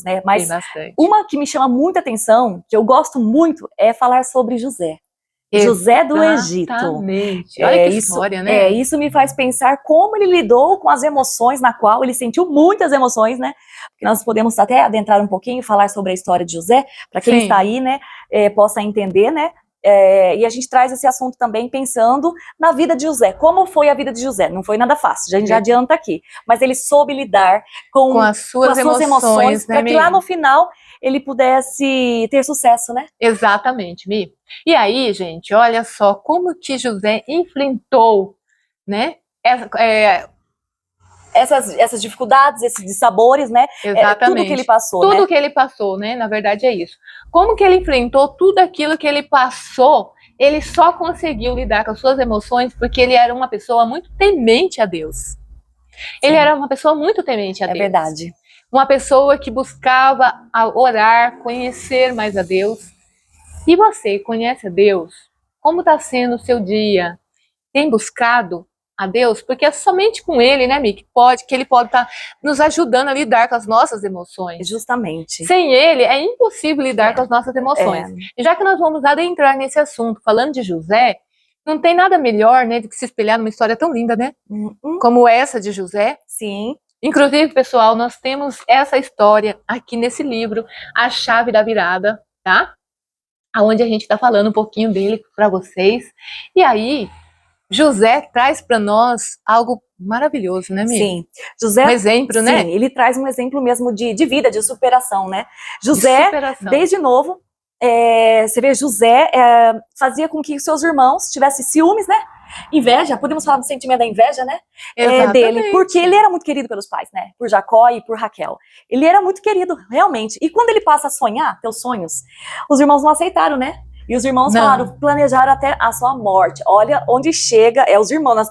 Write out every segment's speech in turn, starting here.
né? Tem Mas bastante. uma que me chama muita atenção, que eu gosto muito, é falar sobre José. José do Egito. Exatamente. Olha que história, né? Isso me faz pensar como ele lidou com as emoções, na qual ele sentiu muitas emoções, né? Porque nós podemos até adentrar um pouquinho e falar sobre a história de José, para quem está aí, né, possa entender, né? E a gente traz esse assunto também pensando na vida de José. Como foi a vida de José? Não foi nada fácil, a gente já adianta aqui. Mas ele soube lidar com as suas emoções, né, para que lá no final ele pudesse ter sucesso, né? Exatamente, Mi. E aí, gente, olha só como que José enfrentou, né, essas dificuldades, esses dissabores, né? Exatamente. Tudo que ele passou, tudo né? que ele passou, né? Na verdade é isso. Como que ele enfrentou tudo aquilo que ele passou? Ele só conseguiu lidar com as suas emoções porque ele era uma pessoa muito temente a Deus. Sim. Ele era uma pessoa muito temente a Deus. É verdade. Uma pessoa que buscava orar, conhecer mais a Deus. E você conhece a Deus? Como está sendo o seu dia? Tem buscado a Deus? Porque é somente com Ele, né, Mi, que Ele pode estar nos ajudando a lidar com as nossas emoções. Justamente. Sem Ele, é impossível lidar com as nossas emoções. E já que nós vamos adentrar nesse assunto, falando de José, não tem nada melhor, né, do que se espelhar numa história tão linda, né? Como essa de José. Sim. Inclusive, pessoal, nós temos essa história aqui nesse livro, A Chave da Virada, tá? Onde a gente está falando um pouquinho dele para vocês. E aí, José traz para nós algo maravilhoso, né, Mi? Sim. José, um exemplo, né? Sim, ele traz um exemplo mesmo de vida, de superação, né? José, desde novo, você vê, José fazia com que seus irmãos tivessem ciúmes, né? Inveja, podemos falar do sentimento da inveja, né? Dele, porque ele era muito querido pelos pais, né? Por Jacó e por Raquel. Ele era muito querido, realmente. E quando ele passa a sonhar, teus sonhos, os irmãos não aceitaram, né? E os irmãos falaram, planejaram até a sua morte. Olha onde chega, os irmãos. Nós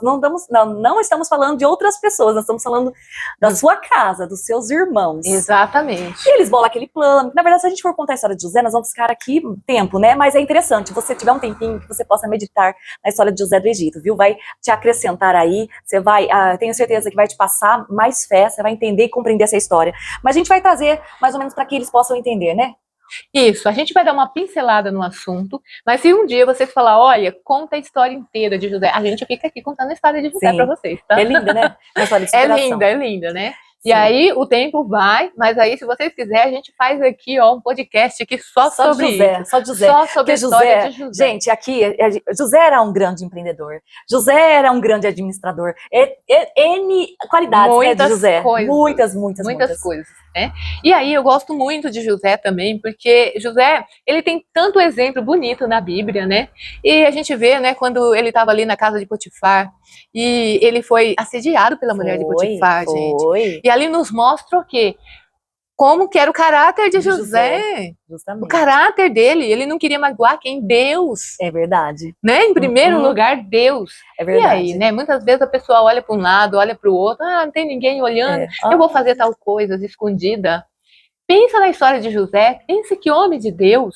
não estamos falando de outras pessoas, nós estamos falando da sua casa, dos seus irmãos. Exatamente. E eles bolam aquele plano. Na verdade, se a gente for contar a história de José, nós vamos ficar aqui tempo, né? Mas é interessante, se você tiver um tempinho, que você possa meditar na história de José do Egito, viu? Vai te acrescentar aí, você vai, tenho certeza que vai te passar mais fé, você vai entender e compreender essa história. Mas a gente vai trazer mais ou menos para que eles possam entender, né? Isso, a gente vai dar uma pincelada no assunto, mas se um dia você falar, olha, conta a história inteira de José, a gente fica aqui contando a história de José para vocês, tá? É linda, né? A história de superação. É linda, né? Sim. E aí o tempo vai, mas aí se vocês quiserem, a gente faz aqui, ó, um podcast aqui só sobre José, isso. Só de José. Só sobre a história de José. Gente, aqui, José era um grande empreendedor. José era um grande administrador. N qualidades, né, de José. Muitas coisas, né? E aí eu gosto muito de José também, porque José, ele tem tanto exemplo bonito na Bíblia, né? E a gente vê, né, quando ele estava ali na casa de Potifar, e ele foi assediado pela mulher de Potifar, gente. E ali nos mostra o quê? Como que era o caráter de José. Justamente. O caráter dele, ele não queria magoar quem? Deus. É verdade. Né? Em primeiro lugar, Deus. É verdade. E aí, né? Muitas vezes a pessoa olha para um lado, olha para o outro, não tem ninguém olhando, eu vou fazer tal coisa escondida. Pensa na história de José, pensa que homem de Deus,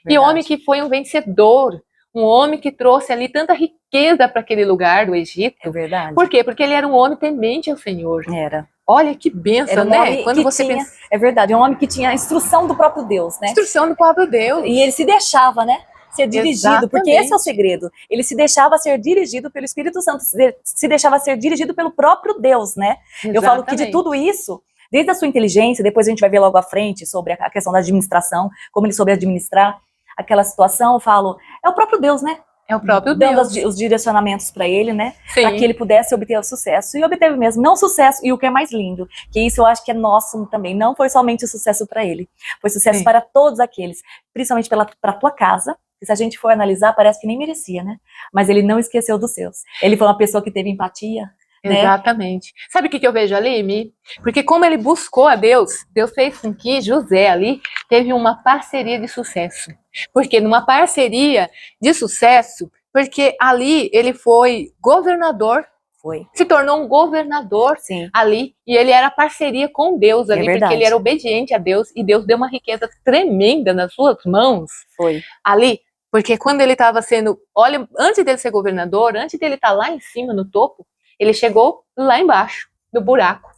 e homem que foi um vencedor, um homem que trouxe ali tanta riqueza para aquele lugar do Egito. É verdade. Por quê? Porque ele era um homem temente ao Senhor. Era. Olha que bênção, né? Quando você pensa... É verdade, um homem que tinha a instrução do próprio Deus, né? Instrução do próprio Deus. E ele se deixava, né? Ser dirigido, porque esse é o segredo. Ele se deixava ser dirigido pelo Espírito Santo, se deixava ser dirigido pelo próprio Deus, né? Exatamente. Eu falo que de tudo isso, desde a sua inteligência, depois a gente vai ver logo à frente sobre a questão da administração, como ele soube administrar aquela situação, eu falo, é o próprio Deus, né? É o próprio Deus. Dando os direcionamentos para ele, né? Sim. Para que ele pudesse obter o sucesso. E obteve mesmo, não sucesso, e o que é mais lindo, que isso eu acho que é nosso também, não foi somente sucesso para ele, foi sucesso para todos aqueles, principalmente para a tua casa, que se a gente for analisar, parece que nem merecia, né? Mas ele não esqueceu dos seus. Ele foi uma pessoa que teve empatia, né? Exatamente. Sabe o que eu vejo ali, Mi? Porque como ele buscou a Deus, Deus fez com que José ali teve uma parceria de sucesso. Porque numa parceria de sucesso, porque ali ele foi governador, se tornou um governador ali, e ele era parceria com Deus ali, porque ele era obediente a Deus, e Deus deu uma riqueza tremenda nas suas mãos ali, porque quando ele estava sendo, olha, antes dele ser governador, antes dele estar lá em cima no topo, ele chegou lá embaixo do buraco.